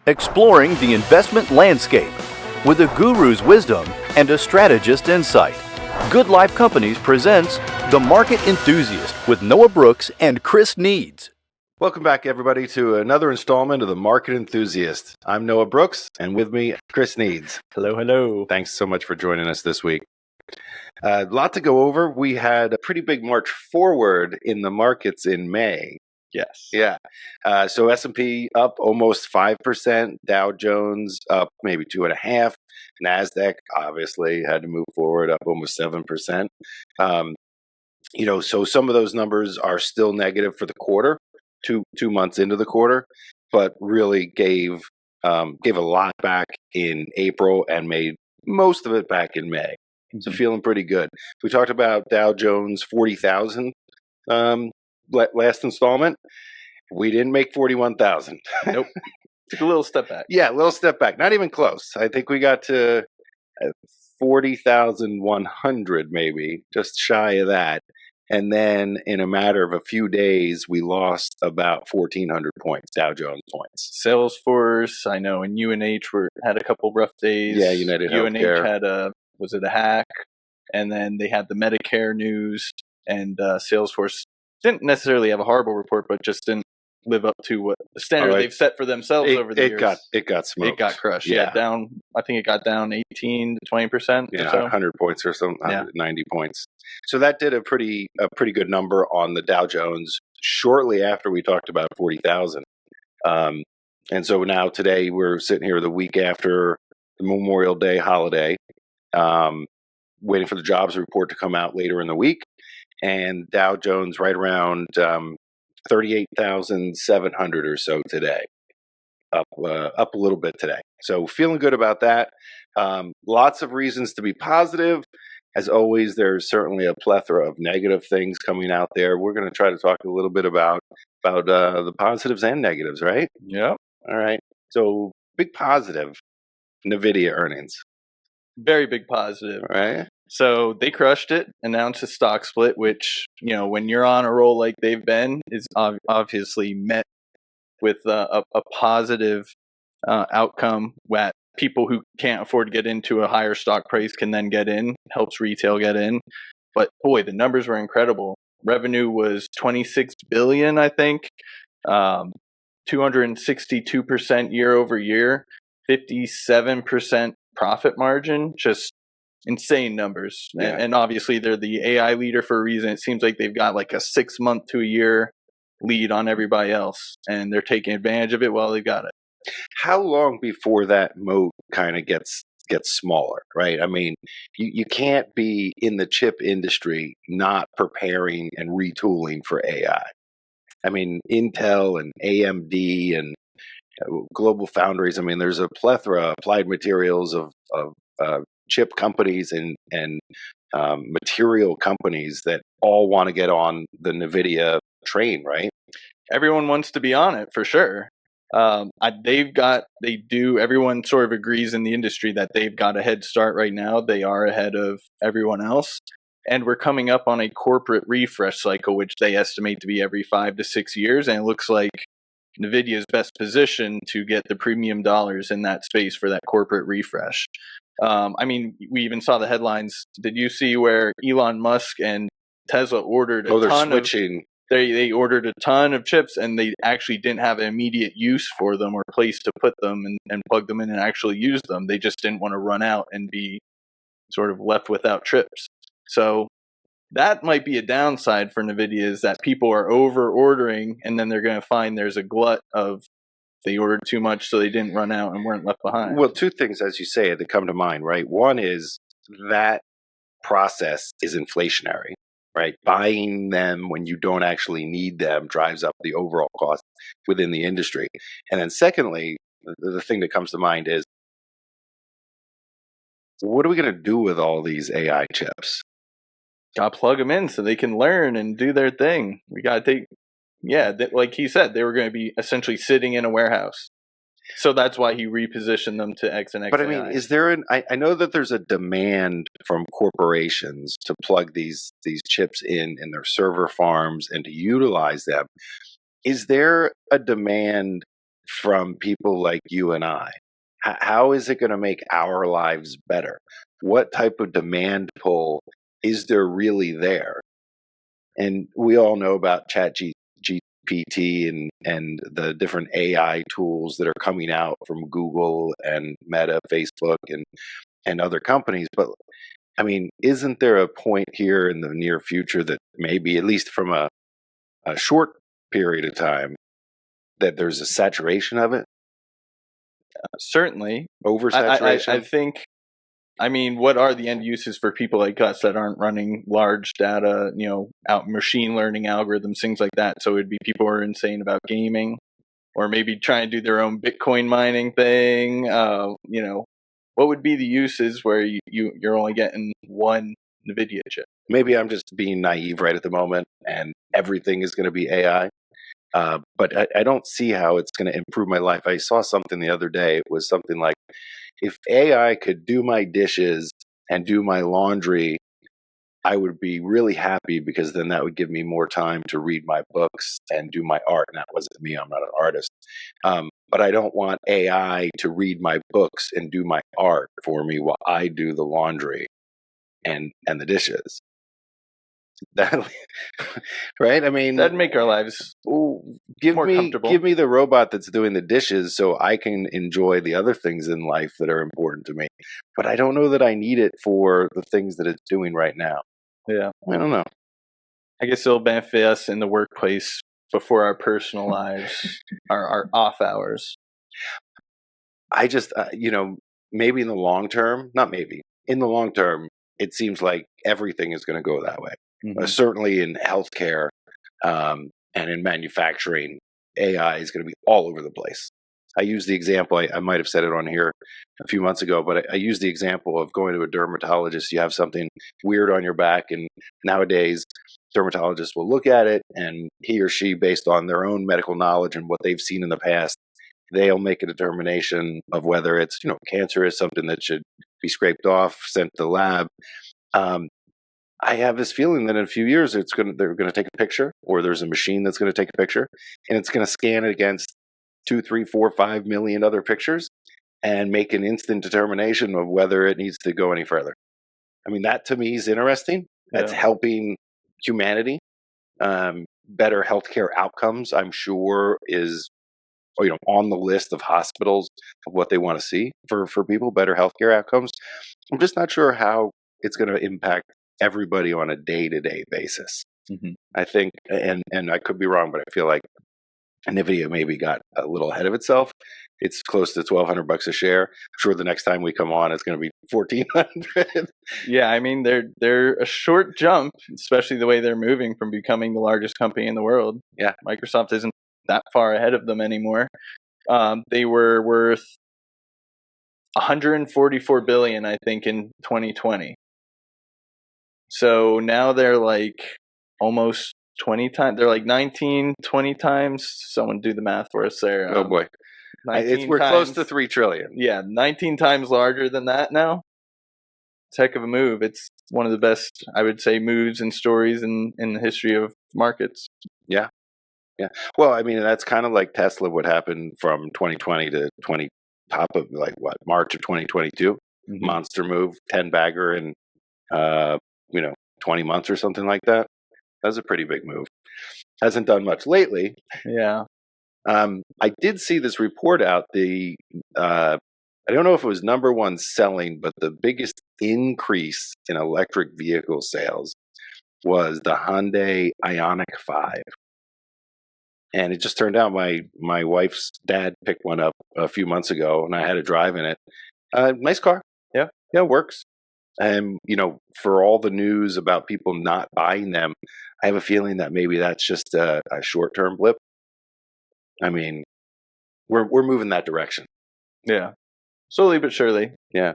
Exploring the investment landscape with a guru's wisdom and a strategist's insight. Good Life Companies presents The Market Enthusiast with Noah Brooks and Chris Needs. Welcome back, everybody, to another installment of The Market Enthusiast. I'm Noah Brooks, and with me, Chris Needs. Hello, hello. Thanks so much for joining us this week. A lot to go over. We had a pretty big march forward in the markets in May. Yes. Yeah. So S&P up almost 5%, Dow Jones up maybe 2.5%, NASDAQ obviously had to move forward up almost 7%. So some of those numbers are still negative for the quarter, two months into the quarter, but really gave a lot back in April and made most of it back in May. So feeling pretty good. We talked about Dow Jones 40,000 last installment. We didn't make 41,000. Nope. Took a little step back. Yeah, a little step back. Not even close. I think we got to 40,100 maybe, just shy of that. And then in a matter of a few days, we lost about 1,400 points, Dow Jones points. Salesforce, I know, and UNH had a couple rough days. Yeah, United Healthcare. UNH had a hack? And then they had the Medicare news, and Salesforce didn't necessarily have a horrible report, but just didn't live up to what the standard they've set for themselves over the years. It got smoked. It got crushed. Yeah, down. I think it got down 18 to 20%. Yeah, so. 100 points or something, 190 points. So that did a pretty good number on the Dow Jones shortly after we talked about 40,000. And so now today we're sitting here the week after the Memorial Day holiday, waiting for the jobs report to come out later in the week, and Dow Jones right around 38,700 or so today, up a little bit today. So feeling good about that. Lots of reasons to be positive. As always, there's certainly a plethora of negative things coming out there. We're going to try to talk a little bit about the positives and negatives, right? Yeah. All right. So big positive, Nvidia earnings. Very big positive. Right. So they crushed it, announced a stock split, which, when you're on a roll like they've been, is obviously met with a positive outcome that people who can't afford to get into a higher stock price can then get in, helps retail get in. But boy, the numbers were incredible. Revenue was $26 billion, I think, 262% year over year, 57% profit margin, just insane numbers. Yeah. And obviously they're the AI leader for a reason. It seems like they've got like a 6 month to a year lead on everybody else, and they're taking advantage of it while they've got it. How long before that moat kind of gets smaller, right? I mean, you can't be in the chip industry not preparing and retooling for AI. I mean, Intel and AMD and Global Foundries. I mean, there's a plethora of Applied Materials of chip companies and material companies that all want to get on the Nvidia train, right? Everyone wants to be on it for sure. Everyone sort of agrees in the industry that they've got a head start right now. They are ahead of everyone else. And we're coming up on a corporate refresh cycle, which they estimate to be every 5 to 6 years. And it looks like Nvidia is best positioned to get the premium dollars in that space for that corporate refresh. I mean, we even saw the headlines. Did you see where Elon Musk and Tesla ordered a ton of... They ordered a ton of chips, and they actually didn't have an immediate use for them or place to put them and plug them in and actually use them. They just didn't want to run out and be sort of left without chips. So that might be a downside for Nvidia, is that people are over ordering, and then they're going to find there's a glut of they ordered too much, so they didn't run out and weren't left behind. Well, two things, as you say, that come to mind, right? One is that process is inflationary. Right, buying them when you don't actually need them drives up the overall cost within the industry. And then secondly, the thing that comes to mind is, what are we going to do with all these AI chips? Got to plug them in so they can learn and do their thing. We got to like he said, they were going to be essentially sitting in a warehouse. So that's why he repositioned them to X and X. But I mean, is there I know that there's a demand from corporations to plug these chips in their server farms and to utilize them. Is there a demand from people like you and I? How is it going to make our lives better? What type of demand pull is there really there? And we all know about GPT and the different AI tools that are coming out from Google and Meta, Facebook, and other companies. But I mean, isn't there a point here in the near future that maybe, at least from a short period of time, that there's a saturation of it? Certainly. Oversaturation? I think, I mean, what are the end uses for people like us that aren't running large data, out machine learning algorithms, things like that? So it'd be people who are insane about gaming, or maybe trying to do their own Bitcoin mining thing. What would be the uses where you're only getting one Nvidia chip? Maybe I'm just being naive right at the moment, and everything is going to be AI. But I don't see how it's going to improve my life. I saw something the other day. It was something like, if AI could do my dishes and do my laundry, I would be really happy, because then that would give me more time to read my books and do my art. And that wasn't me. I'm not an artist. But I don't want AI to read my books and do my art for me while I do the laundry and the dishes. That, right? I mean, That'd make our lives more comfortable. Give me the robot that's doing the dishes so I can enjoy the other things in life that are important to me. But I don't know that I need it for the things that it's doing right now. Yeah. I don't know. I guess it'll benefit us in the workplace before our personal lives, our off hours. I just, maybe in the long term, not maybe, in the long term, it seems like everything is going to go that way. Mm-hmm. Certainly in healthcare and in manufacturing, AI is going to be all over the place. I use the example, I might have said it on here a few months ago, but I use the example of going to a dermatologist. You have something weird on your back, and nowadays dermatologists will look at it, and he or she, based on their own medical knowledge and what they've seen in the past, they'll make a determination of whether it's cancerous, something that should be scraped off, sent to the lab. I have this feeling that in a few years they're going to take a picture, or there's a machine that's going to take a picture, and it's going to scan it against 2, 3, 4, 5 million other pictures and make an instant determination of whether it needs to go any further. I mean, that to me is interesting. That's helping humanity. Better healthcare outcomes, I'm sure, is on the list of hospitals of what they want to see for people. Better healthcare outcomes. I'm just not sure how it's going to impact everybody on a day-to-day basis. Mm-hmm. I think, and I could be wrong, but I feel like Nvidia maybe got a little ahead of itself. It's close to $1,200 a share. I'm sure the next time we come on, it's going to be $1,400. Yeah, I mean, they're a short jump, especially the way they're moving from becoming the largest company in the world. Yeah, Microsoft isn't that far ahead of them anymore. They were worth $144 billion, I think, in 2020. So now they're like almost 20 times. They're like 19, 20 times. Someone do the math for us there. Oh boy, we're close to 3 trillion. Yeah, 19 times larger than that now. It's a heck of a move. It's one of the best, I would say, moves and stories in the history of markets. Yeah. Well, I mean, that's kind of like Tesla. What happened from 2020 to top of March of 2022? Mm-hmm. Monster move, 10 bagger in 20 months or something like that. That was a pretty big move. Hasn't done much lately. Yeah. I did see this report out. I don't know if it was number one selling, but the biggest increase in electric vehicle sales was the Hyundai Ioniq 5. And it just turned out my wife's dad picked one up a few months ago, and I had to drive in it. Nice car. Yeah, it works. And, for all the news about people not buying them, I have a feeling that maybe that's just a short-term blip. I mean, we're moving that direction. Yeah. Slowly but surely. Yeah.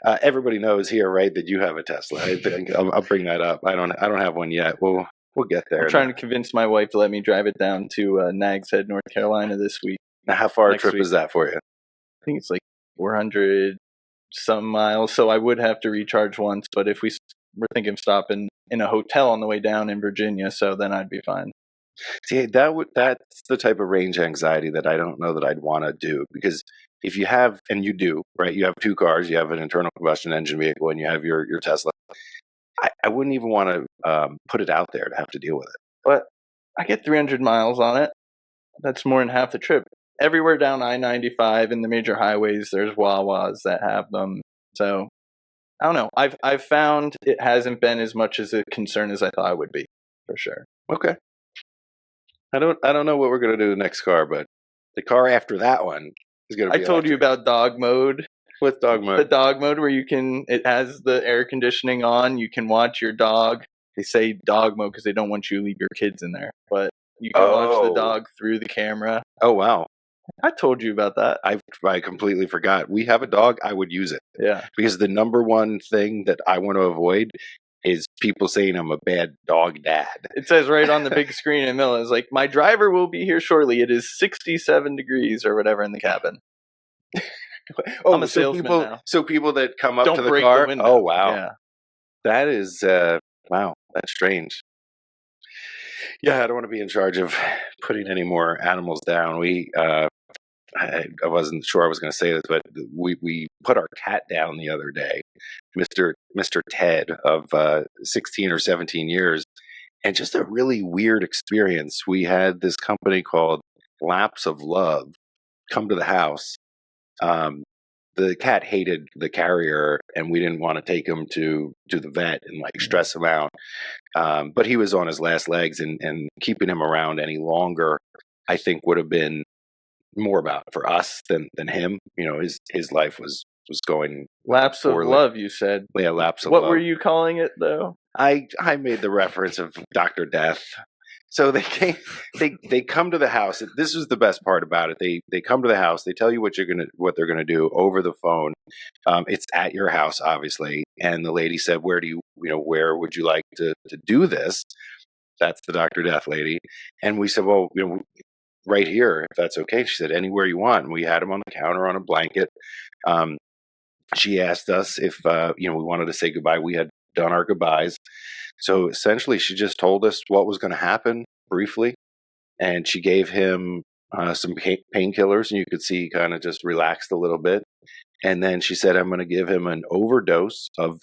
Everybody knows here, right, that you have a Tesla. I think I'll bring that up. I don't have one yet. We'll get there. I'm trying to convince my wife to let me drive it down to Nags Head, North Carolina this week. Now, how far a trip is that for you? I think it's like 400 some miles, so I would have to recharge once, but if we're thinking of stopping in a hotel on the way down in Virginia, so then I'd be fine. See, that's the type of range anxiety that I don't know that I'd want to do, because if you have, and you do, right? You have two cars, you have an internal combustion engine vehicle, and you have your Tesla. I wouldn't even want to put it out there to have to deal with it. But I get 300 miles on it. That's more than half the trip. Everywhere down I-95 in the major highways, there's Wawas that have them. So I don't know. I've found it hasn't been as much as a concern as I thought it would be, for sure. Okay. I don't know what we're gonna do the next car, but the car after that one is gonna be. I told you about dog mode. With dog mode. The dog mode where it has the air conditioning on. You can watch your dog. They say dog mode because they don't want you to leave your kids in there, but you can watch the dog through the camera. Oh, wow. I told you about that. I completely forgot. We have a dog. I would use it. Yeah. Because the number one thing that I want to avoid is people saying I'm a bad dog dad. It says right on the big screen in the middle, it's like, my driver will be here shortly. It is 67 degrees or whatever in the cabin. I'm a salesman now. So people that come up Don't to the break car. the window. Oh, wow. Yeah. That is, wow, that's strange. Yeah, I don't want to be in charge of putting any more animals down. I wasn't sure I was going to say this, but we put our cat down the other day, Mr. Ted of 16 or 17 years, and just a really weird experience. We had this company called Lapse of Love come to the house. The cat hated the carrier, and we didn't want to take him to the vet and like stress him out. But he was on his last legs, and keeping him around any longer, I think, would have been more about for us than him. You know, his life was going Lapse poorly. of love, you said. Yeah, lapse of What love. were you calling it, though? I made the reference of Dr. Death. So they come to the house. This was the best part about it. They come to the house. They tell you what they're gonna do over the phone. It's at your house, obviously. And the lady said, where would you like to do this? That's the Dr. Death lady. And we said, well, right here, if that's okay. She said, anywhere you want. And we had him on the counter on a blanket. She asked us if we wanted to say goodbye. We had done our goodbyes. So essentially, she just told us what was going to happen briefly, and she gave him some painkillers, and you could see he kind of just relaxed a little bit. And then she said, I'm going to give him an overdose of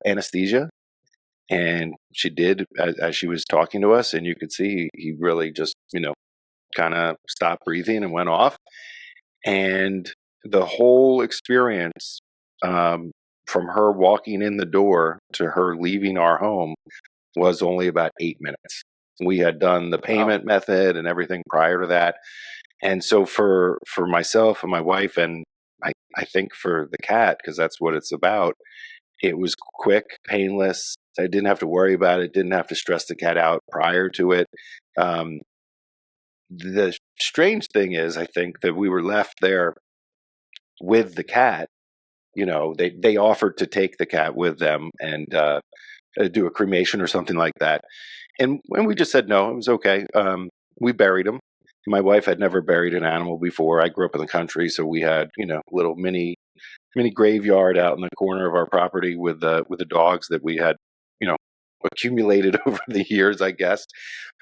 anesthesia. And she did as she was talking to us, and you could see he really just, kind of stopped breathing and went off. And the whole experience, from her walking in the door to her leaving our home, was only about 8 minutes. We had done the payment method and everything prior to that. And so for myself and my wife, and I think for the cat, because that's what it's about, it was quick, painless. I didn't have to worry about it, didn't have to stress the cat out prior to it. The strange thing is, I think, that we were left there with the cat. They offered to take the cat with them and do a cremation or something like that. And when we just said no, it was okay. We buried him. My wife had never buried an animal before. I grew up in the country, so we had, little mini graveyard out in the corner of our property with the dogs that we had, accumulated over the years, I guess.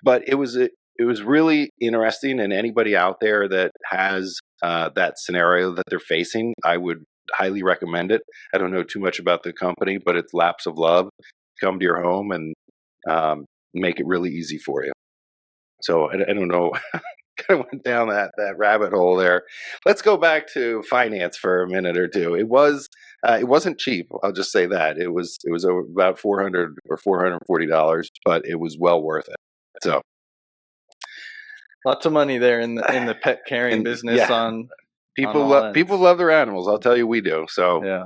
But it was really interesting, and anybody out there that has that scenario that they're facing, I would highly recommend it. I don't know too much about the company, but it's Lapse of Love. Come to your home and make it really easy for you. So I don't know. Kind of went down that rabbit hole there. Let's go back to finance for a minute or two. It wasn't cheap. I'll just say that it was over about $400 or $440, but it was well worth it. So lots of money there in the pet caring business. Yeah. People love their animals. I'll tell you, we do. So yeah,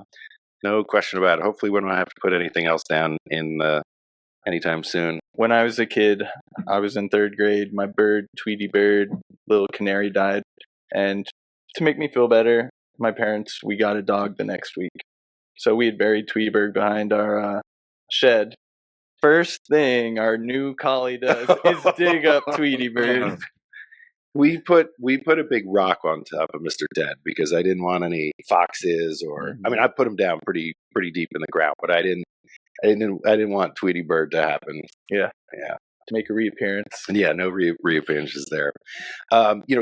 no question about it. Hopefully, we don't have to put anything else down in anytime soon. When I was a kid, I was in 3rd grade. My bird, Tweety Bird, little canary, died. And to make me feel better, my parents, we got a dog the next week. So we had buried Tweety Bird behind our shed. First thing our new collie does is dig up Tweety Bird. We put a big rock on top of Mr. Ted because I didn't want any foxes or, I put him down pretty deep in the ground, but I didn't want Tweety Bird to happen. Yeah. Yeah. to make a reappearance. Yeah, no reappearances there.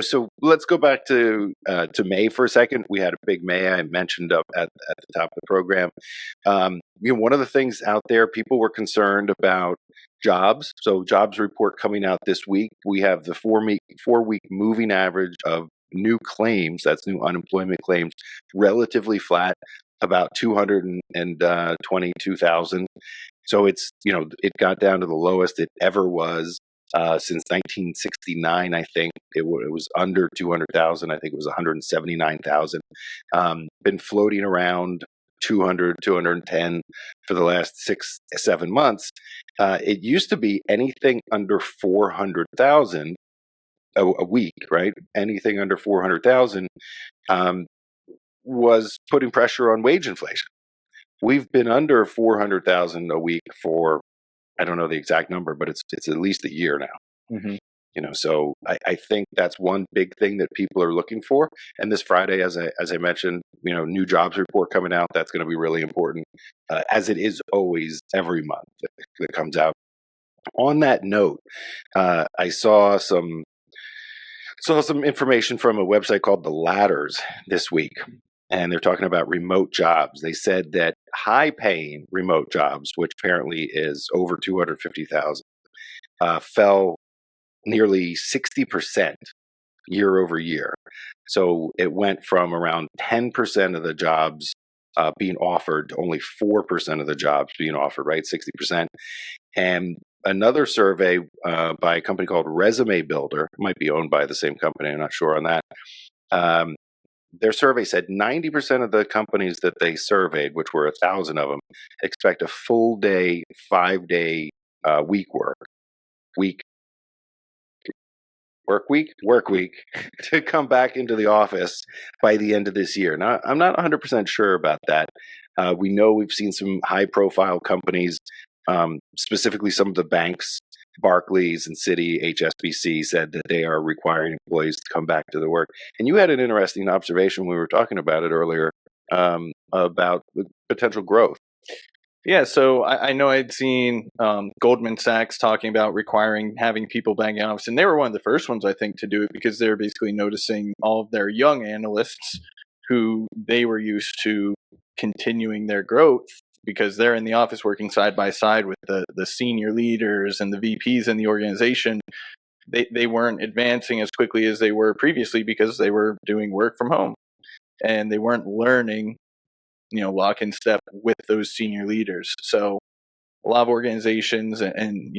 So let's go back to May for a second. We had a big May I mentioned up at the top of the program. One of the things out there, people were concerned about jobs. So jobs report coming out this week. We have the 4-week moving average of new claims. That's new unemployment claims, relatively flat, about 222,000. So it's, it got down to the lowest it ever was since 1969. I think it was under 200,000. I think it was 179,000. Been floating around 200, 210 for the last 6-7 months. It used to be anything under 400,000 a week, right? Anything under 400,000 was putting pressure on wage inflation. We've been under 400,000 a week for, I don't know the exact number, but it's at least a year now. Mm-hmm. So I think that's one big thing that people are looking for. And this Friday, as I mentioned, new jobs report coming out. That's going to be really important, as it is always every month that comes out. On that note, I saw some information from a website called The Ladders this week. And they're talking about remote jobs. They said that high-paying remote jobs, which apparently is over 250,000, fell nearly 60% year over year. So it went from around 10% of the jobs being offered to only 4% of the jobs being offered, right? 60%. And another survey by a company called Resume Builder, might be owned by the same company, I'm not sure on that. Their survey said 90% of the companies that they surveyed, which were 1,000 of them, expect a full day, 5-day work week to come back into the office by the end of this year. Now, I'm not 100% sure about that. We know we've seen some high profile companies, specifically some of the banks, Barclays and Citi, HSBC, said that they are requiring employees to come back to the work. And you had an interesting observation when we were talking about it earlier, about the potential growth. Yeah, so I know I'd seen Goldman Sachs talking about having people back in office, and they were one of the first ones, I think, to do it because they're basically noticing all of their young analysts who they were used to continuing their growth because they're in the office working side by side with the senior leaders and the VPs in the organization. They weren't advancing as quickly as they were previously because they were doing work from home, and they weren't learning lock in step with those senior leaders. So a lot of organizations and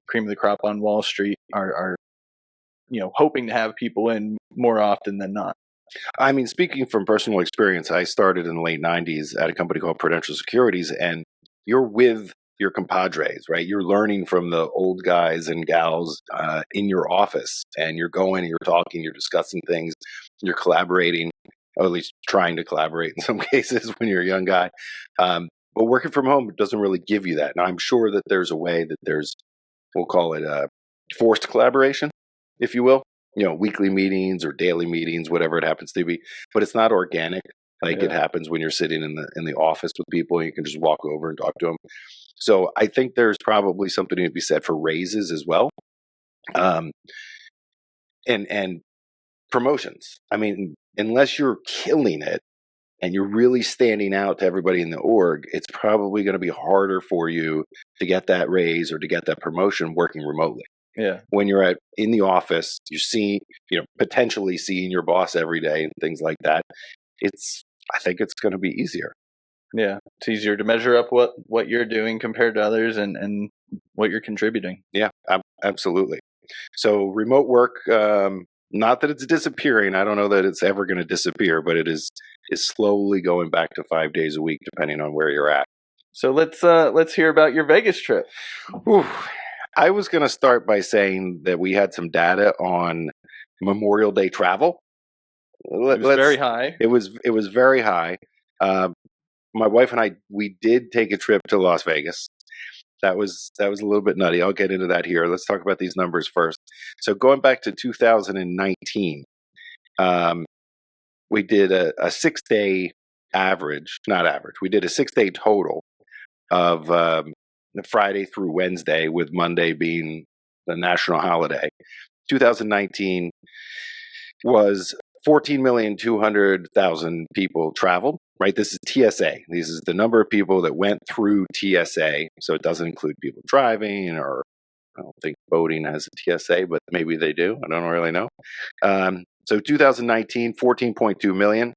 cream of the crop on Wall Street are hoping to have people in more often than not. I mean, speaking from personal experience, I started in the late 90s at a company called Prudential Securities, and you're with your compadres, right? You're learning from the old guys and gals in your office, and you're going, you're talking, you're discussing things, you're collaborating, or at least trying to collaborate in some cases when you're a young guy. But working from home doesn't really give you that. Now, I'm sure that there's a way that we'll call it forced collaboration, if you will. Weekly meetings or daily meetings, whatever it happens to be, but it's not organic like it happens when you're sitting in the office with people and you can just walk over and talk to them. So I think there's probably something to be said for raises as well, and promotions. I mean, unless you're killing it and you're really standing out to everybody in the org, it's probably going to be harder for you to get that raise or to get that promotion working remotely. Yeah. When you're in the office, potentially seeing your boss every day and things like that. I think it's going to be easier. Yeah. It's easier to measure up what you're doing compared to others and what you're contributing. Yeah, absolutely. So remote work, not that it's disappearing. I don't know that it's ever going to disappear, but it is slowly going back to 5 days a week, depending on where you're at. So let's hear about your Vegas trip. Ooh. I was going to start by saying that we had some data on Memorial Day travel. It was very high. It was very high. My wife and I, we did take a trip to Las Vegas. That was a little bit nutty. I'll get into that here. Let's talk about these numbers first. So going back to 2019, we did a 6-day average, not average. We did a 6-day total of Friday through Wednesday, with Monday being the national holiday. 2019 was 14,200,000 people traveled, right? This is TSA. This is the number of people that went through TSA. So it doesn't include people driving, or I don't think boating has a TSA, but maybe they do. I don't really know. So 2019, 14.2 million.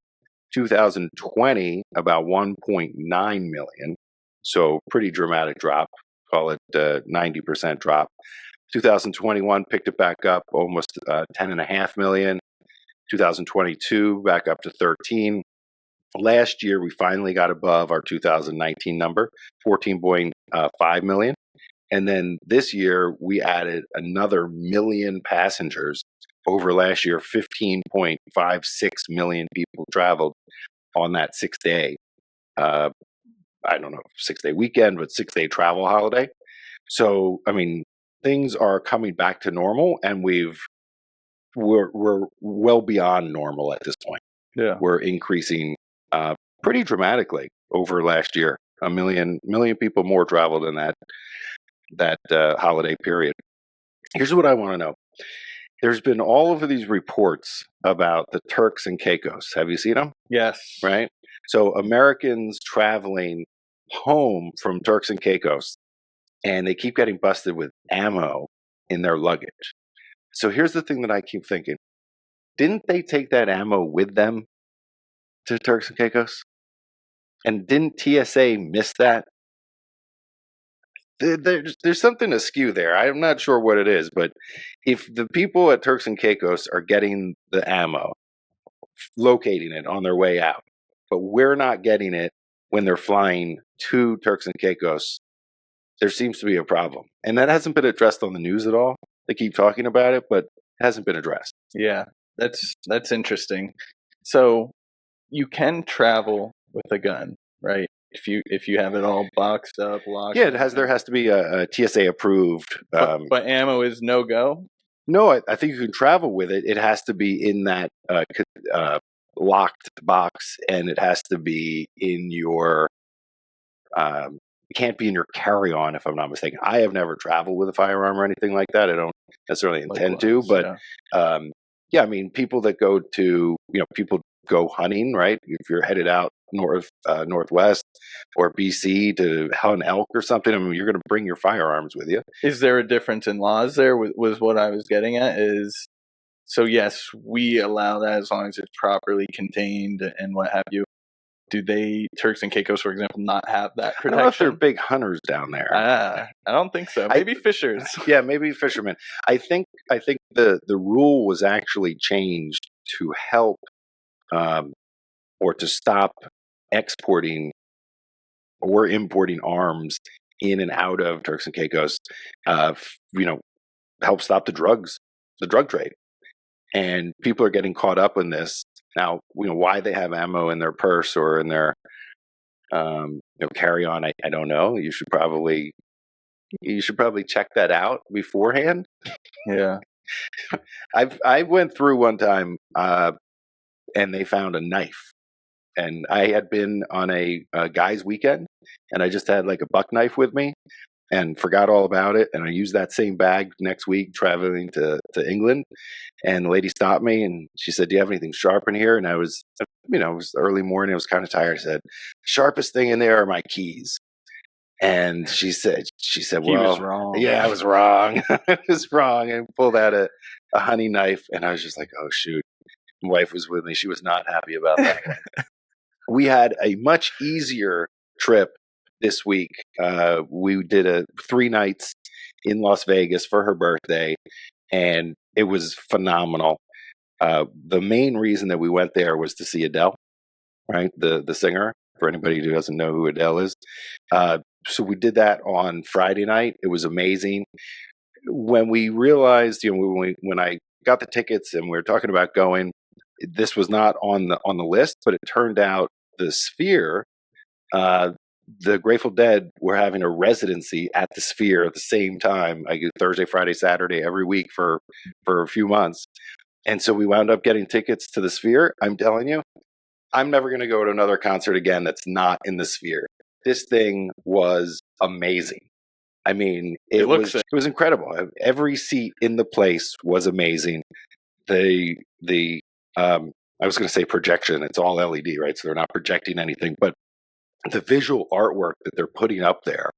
2020, about 1.9 million. So pretty dramatic drop. Call it 90% drop. 2021 picked it back up, almost 10.5 million. 2022 back up to 13. Last year, we finally got above our 2019 number, 14.5 million. And then this year, we added another million passengers over last year. 15.56 million people traveled on that 6-day, I don't know, 6-day weekend, but 6-day travel holiday. So, I mean, things are coming back to normal, and we're well beyond normal at this point. Yeah. We're increasing pretty dramatically over last year. A million people more traveled in that holiday period. Here's what I want to know. There's been all of these reports about the Turks and Caicos. Have you seen them? Yes. Right? So Americans traveling home from Turks and Caicos, and they keep getting busted with ammo in their luggage. So here's the thing that I keep thinking. Didn't they take that ammo with them to Turks and Caicos? And didn't TSA miss that? There's something askew there. I'm not sure what it is, but if the people at Turks and Caicos are getting the ammo, locating it on their way out, but we're not getting it when they're flying to Turks and Caicos, there seems to be a problem. And that hasn't been addressed on the news at all. They keep talking about it, but it hasn't been addressed. Yeah, that's interesting. So you can travel with a gun, right? If you have it all boxed up, locked. Yeah, there has to be a TSA approved. But ammo is no go. No, I think you can travel with it. It has to be in that locked box, and it has to be in your. It can't be in your carry-on, if I'm not mistaken. I have never traveled with a firearm or anything like that. I don't necessarily intend to, but yeah, I mean, people that go to, people go hunting, right? If you're headed out northwest or BC to hunt elk or something, I mean, you're going to bring your firearms with you. Is there a difference in laws there? Was what I was getting at is, so yes, we allow that as long as it's properly contained and what have you. Do Turks and Caicos, for example, not have that protection? I don't know if they're big hunters down there. I don't think so. Maybe fishers. Yeah, maybe fishermen. I think the rule was actually changed to help or to stop exporting or importing arms in and out of Turks and Caicos. Help stop the drug trade. And people are getting caught up in this. Now, why they have ammo in their purse or in their carry-on, I don't know. You should probably check that out beforehand. Yeah. I went through one time and they found a knife. And I had been on a guy's weekend, and I just had like a buck knife with me and forgot all about it. And I used that same bag next week traveling to England. And the lady stopped me and she said, "Do you have anything sharp in here?" And I was, it was early morning. I was kind of tired. I said, "Sharpest thing in there are my keys." And she said, "Well, was wrong." Yeah, I was wrong. I was wrong. And pulled out a honey knife. And I was just like, oh, shoot. My wife was with me. She was not happy about that. We had a much easier trip this week. We did 3 nights in Las Vegas for her birthday, and it was phenomenal. The main reason that we went there was to see Adele, right? The singer, for anybody who doesn't know who Adele is. So we did that on Friday night. It was amazing. When we realized, when I got the tickets and we were talking about going, this was not on the list, but it turned out the Sphere, the Grateful Dead were having a residency at the Sphere at the same time. I get Thursday, Friday, Saturday every week for a few months. And so we wound up getting tickets to the Sphere. I'm telling you, I'm never going to go to another concert again that's not in the Sphere. This thing was amazing. I mean, It it looks was incredible. Every seat in the place was amazing. The I was going to say projection. It's all LED, right? So they're not projecting anything, but the visual artwork that they're putting up there.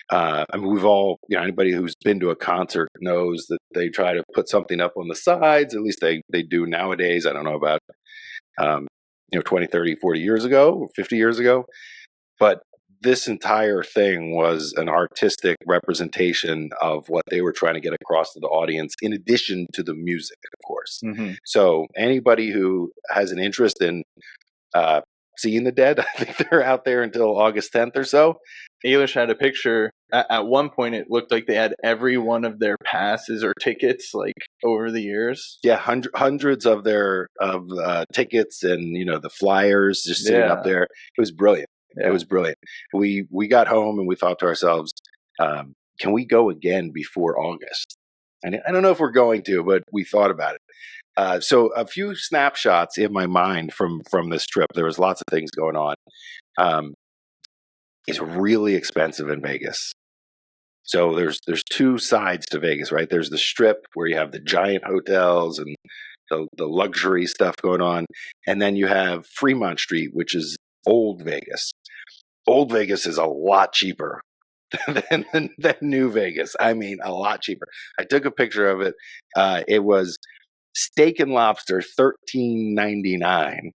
I mean, we've all, anybody who's been to a concert knows that they try to put something up on the sides. At least they do nowadays. I don't know about, 20, 30, 40 years ago, 50 years ago. But this entire thing was an artistic representation of what they were trying to get across to the audience, in addition to the music, of course. Mm-hmm. So anybody who has an interest in seeing the Dead, I think they're out there until August 10th or so. Eilish had a picture. At one point, it looked like they had every one of their passes or tickets, like, over the years. Yeah, hundreds of their tickets and the flyers just sitting up there. It was brilliant. Yeah. It was brilliant. We got home and we thought to ourselves, can we go again before August? And I don't know if we're going to, but we thought about it. So a few snapshots in my mind from this trip. There was lots of things going on. It's really expensive in Vegas. So there's two sides to Vegas, right? There's the Strip where you have the giant hotels and the luxury stuff going on, and then you have Fremont Street, which is old Vegas. Old Vegas is a lot cheaper than New Vegas. I mean, a lot cheaper. I took a picture of it. It was steak and lobster, $13.99.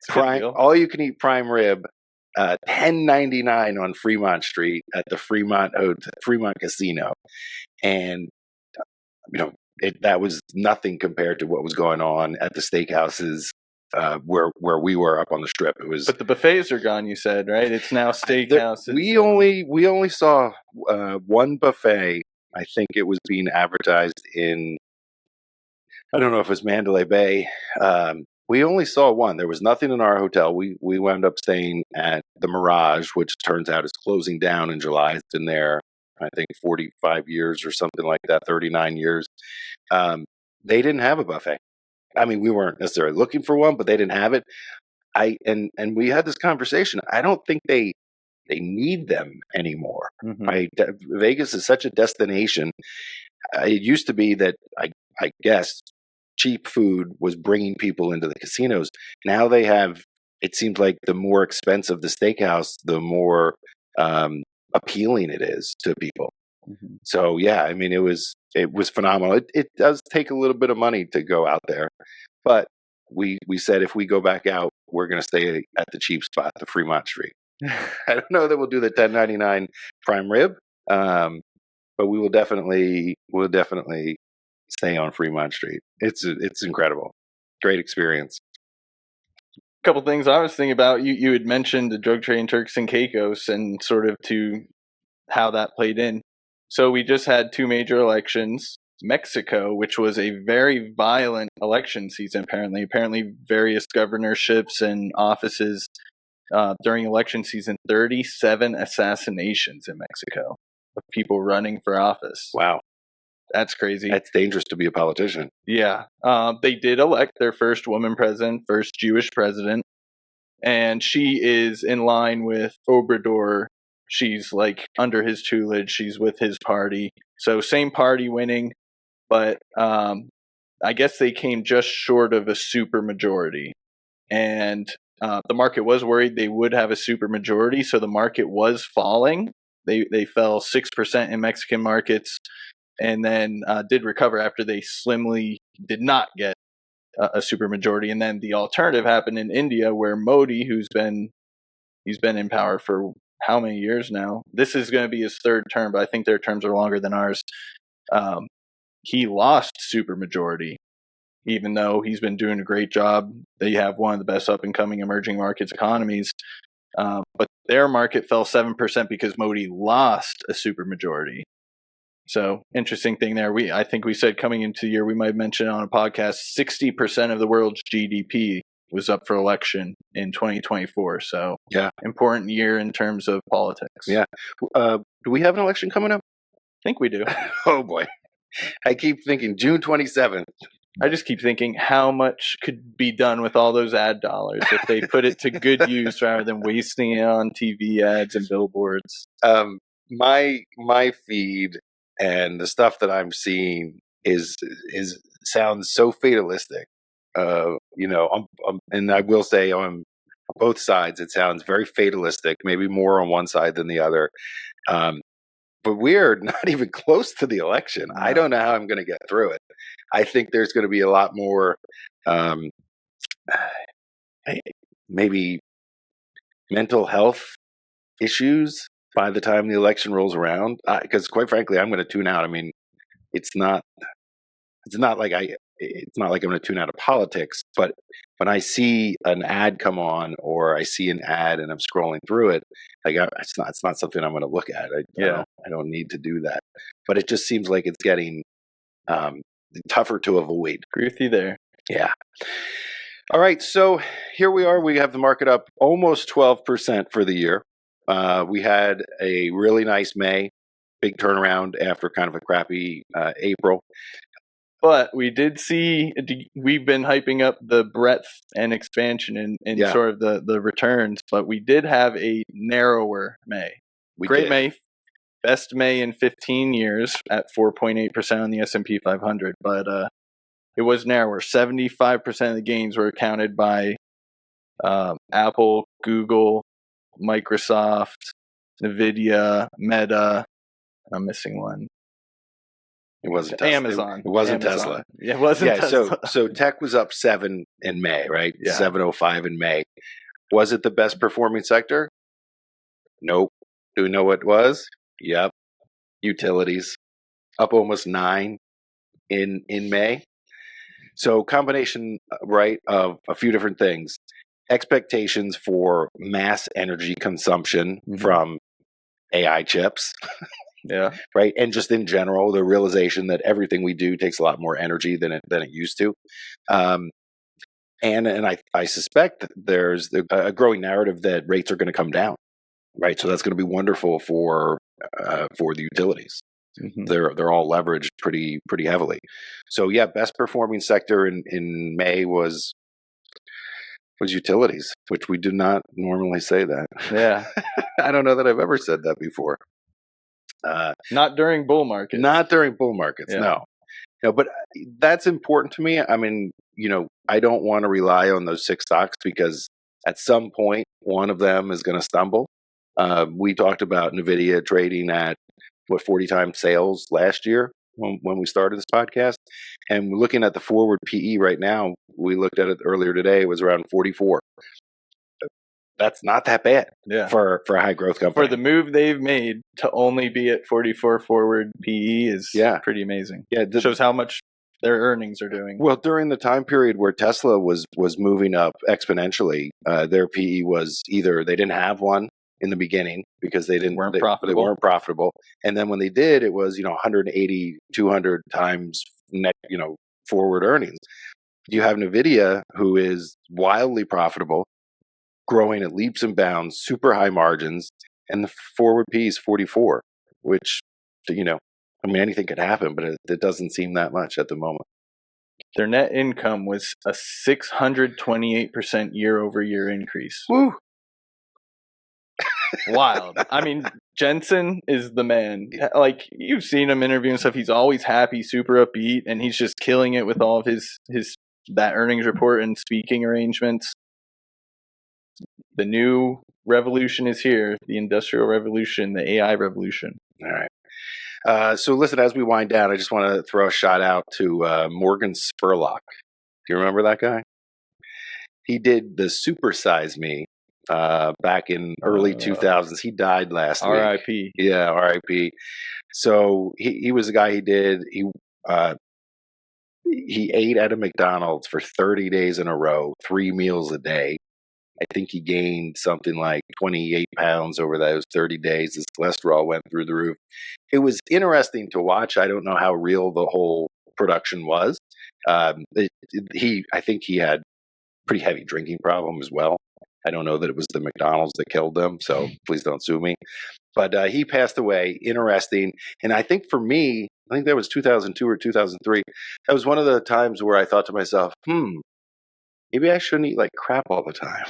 Prime, all you can eat prime rib, $10.99 on Fremont Street at the Fremont Casino, and that was nothing compared to what was going on at the steakhouses where we were up on the Strip. It was, but the buffets are gone. You said, right? It's now steakhouses. We only saw one buffet. I think it was being advertised in, I don't know if it was Mandalay Bay. We only saw one. There was nothing in our hotel. We wound up staying at the Mirage, which turns out is closing down in July. It's been there, I think, 45 years or something like that, 39 years. They didn't have a buffet. I mean, we weren't necessarily looking for one, but they didn't have it. And we had this conversation. I don't think they need them anymore. Mm-hmm. Right? Vegas is such a destination. It used to be that I guess cheap food was bringing people into the casinos. Now they have, it seems like the more expensive the steakhouse, the more appealing it is to people. Mm-hmm. So yeah, I mean, it was phenomenal. It does take a little bit of money to go out there, but we said if we go back out, we're going to stay at the cheap spot, the Fremont Street. I don't know that we'll do the $10.99 prime rib, but we will definitely stay on Fremont Street. It's incredible. Great experience. A couple things I was thinking about. You had mentioned the drug trade in Turks and Caicos and sort of to how that played in. So we just had two major elections. Mexico, which was a very violent election season, apparently various governorships and offices during election season, 37 assassinations in Mexico of people running for office. Wow. That's crazy. That's dangerous to be a politician. Yeah. They did elect their first woman president, first Jewish president, and she is in line with Obrador. She's like under his tutelage. She's with his party. So same party winning, but I guess they came just short of a supermajority. And the market was worried they would have a supermajority, so the market was falling. They fell 6% in Mexican markets, and then did recover after they slimly did not get a supermajority. And then the alternative happened in India, where Modi, he's been in power for how many years now? This is going to be his third term, but I think their terms are longer than ours. He lost supermajority, even though he's been doing a great job. They have one of the best up-and-coming emerging markets economies. But their market fell 7% because Modi lost a supermajority. So interesting thing there. I think we said coming into the year, we might mention on a podcast, 60% of the world's GDP was up for election in 2024. So yeah, important year in terms of politics. Yeah. Do we have an election coming up? I think we do. Oh boy. I keep thinking June 27th. I just keep thinking how much could be done with all those ad dollars if they put it to good use rather than wasting it on TV ads and billboards. my feed and the stuff that I'm seeing is sounds so fatalistic. And I will say on both sides, it sounds very fatalistic. Maybe more on one side than the other. But we're not even close to the election. No. I don't know how I'm going to get through it. I think there's going to be a lot more, maybe mental health issues by the time the election rolls around. Because quite frankly, I'm going to tune out. I mean, it's not like I'm going to tune out of politics, but when I see an ad come on or I see an ad and I'm scrolling through it, it's not something I'm going to look at. I don't need to do that. But it just seems like it's getting tougher to avoid. Agree with you there. Yeah. All right. So here we are. We have the market up almost 12% for the year. We had a really nice May, big turnaround after kind of a crappy April. But we did see, we've been hyping up the breadth and expansion in sort of the returns, but we did have a narrower May. Great May, best May in 15 years at 4.8% on the S&P 500, but it was narrower. 75% of the gains were accounted by Apple, Google, Microsoft, Nvidia, Meta. I'm missing one. It wasn't Tesla. Amazon. It wasn't Amazon. Tesla. Yeah, it wasn't Tesla. So tech was up 7 in May, right? Yeah. 705 in May. Was it the best performing sector? Nope. Do we know what it was? Yep. Utilities. Up almost 9 in May. So combination, right, of a few different things. Expectations for mass energy consumption from AI chips. Yeah. Right. And just in general, the realization that everything we do takes a lot more energy than it used to. And I suspect that there's a growing narrative that rates are going to come down. Right. So that's going to be wonderful for the utilities. Mm-hmm. They're all leveraged pretty heavily. So yeah, best performing sector in May was utilities, which we do not normally say that. Yeah. I don't know that I've ever said that before. Not during bull markets. Not during bull markets, no. But that's important to me. I mean, I don't want to rely on those 6 stocks because at some point, one of them is going to stumble. We talked about Nvidia trading at 40 times sales last year when we started this podcast. And looking at the forward PE right now, we looked at it earlier today, it was around 44. That's not that bad for a high growth company. For the move they've made to only be at 44 forward PE is pretty amazing. Yeah, it shows how much their earnings are doing. Well, during the time period where Tesla was moving up exponentially, their PE was either they didn't have one in the beginning because they weren't profitable, and then when they did, it was 180, 200 times net forward earnings. You have Nvidia, who is wildly profitable, growing at leaps and bounds, super high margins, and the forward P is 44, which, anything could happen, but it doesn't seem that much at the moment. Their net income was a 628% year-over-year increase. Woo! Wild. I mean, Jensen is the man. Like, you've seen him interviewing stuff. He's always happy, super upbeat, and he's just killing it with all of that earnings report and speaking arrangements. The new revolution is here, the industrial revolution, the AI revolution. All right. So listen, as we wind down, I just want to throw a shout out to Morgan Spurlock. Do you remember that guy? He did the Super Size Me back in early 2000s. He died last week. R.I.P. Yeah, R.I.P. So he was the guy he ate at a McDonald's for 30 days in a row, 3 meals a day. I think he gained something like 28 pounds over those 30 days. His cholesterol went through the roof. It was interesting to watch. I don't know how real the whole production was. I think he had pretty heavy drinking problem as well. I don't know that it was the McDonald's that killed them, so please don't sue me. But he passed away. Interesting. And I think for me, I think that was 2002 or 2003. That was one of the times where I thought to myself, maybe I shouldn't eat like crap all the time,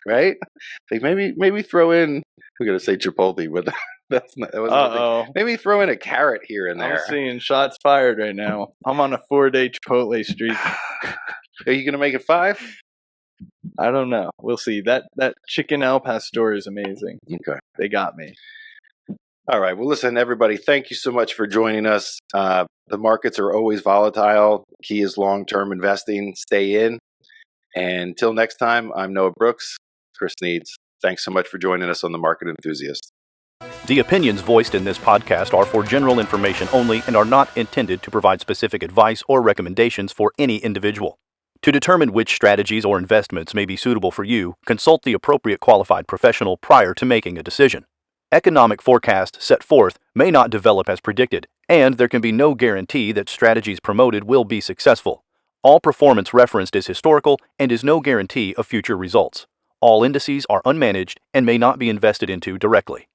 right? Like maybe throw in We're gonna say Chipotle, but that wasn't a thing. Uh-oh. Maybe throw in a carrot here and I'm there. seeing shots fired right now. I'm on a 4-day Chipotle streak. Are you gonna make it 5? I don't know. We'll see. That chicken al pastor is amazing. Okay. They got me. All right. Well, listen, everybody, thank you so much for joining us. The markets are always volatile. Key is long-term investing. Stay in. And until next time, I'm Noah Brooks. Chris Needs. Thanks so much for joining us on The Market Enthusiast. The opinions voiced in this podcast are for general information only and are not intended to provide specific advice or recommendations for any individual. To determine which strategies or investments may be suitable for you, consult the appropriate qualified professional prior to making a decision. Economic forecasts set forth may not develop as predicted, and there can be no guarantee that strategies promoted will be successful. All performance referenced is historical and is no guarantee of future results. All indices are unmanaged and may not be invested into directly.